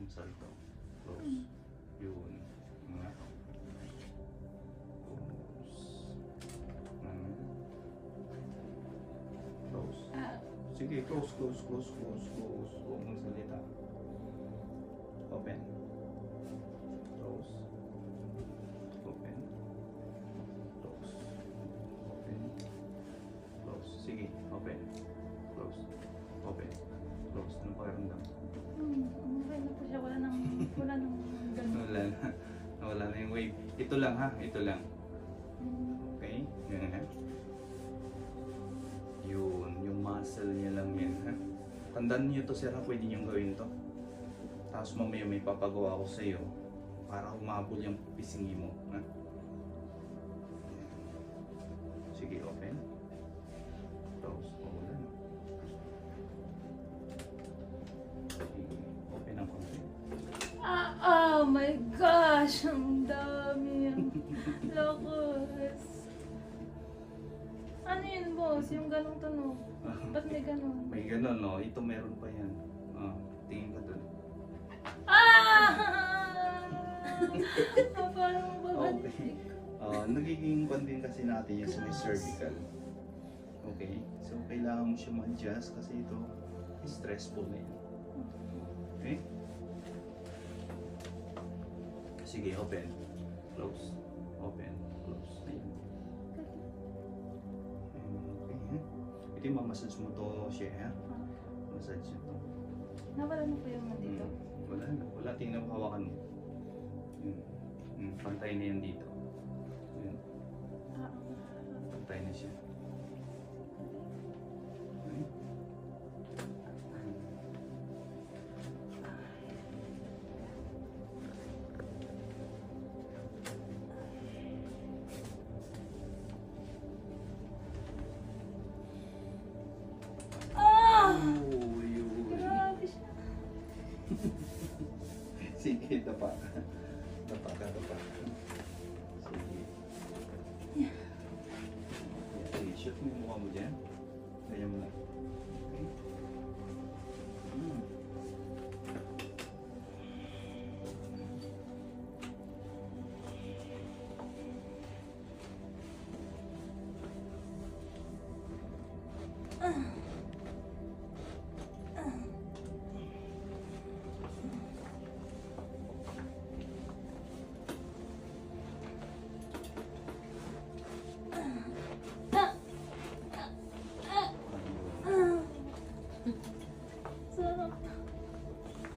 muscle to. Close. Yun. Nga. Close. Sige, close. Huwag mong salita. Open. Close. Open. Close. Open. Close. Sige, open. Close. Open. Close. Ano pakiramdam? Okay na po siya. Wala nang ganun. Wala na yung wave. Ito lang ha, ito lang. Okay? Yan ha. Yun, yung muscle niya lang yan ha. Tandaan niyo to sir ha, pwede niyong gawin to. Tapos mamaya may papagawa ko sa iyo para humabol yung pisingi mo. Ha? Sige, open. Close. Wala na. Sige, open ang konti. Oh my gosh! Ang dami. Lakas. Ano yun, boss? Yung ganong tunog. Ba't may ganon? May ganun, no? Ito meron pa yan. Tingin ka dun. Parang babalik. Okay. Nagiging kwan din kasi natin yung sa may cervical. Okay? So, kailangan mo siya ma-adjust kasi ito stressful na yan. Okay? Sige, open. Close. Open. Close. Ayun. Okay, ha? Ito yung mamassage mo to siya, ha? Massage nyo to. Nawala na po yung nandito. Wala na. Wala. Tingnan mo, hawakan mo. Yun. Pantay na yan dito. Yun. Pantay na siya. Okay. Oh, yun. Grabe siya. Sige, tapa. Tapa ka. Sige. Sige, shoot mo yung mukha mo dyan. Ganyan mo lang.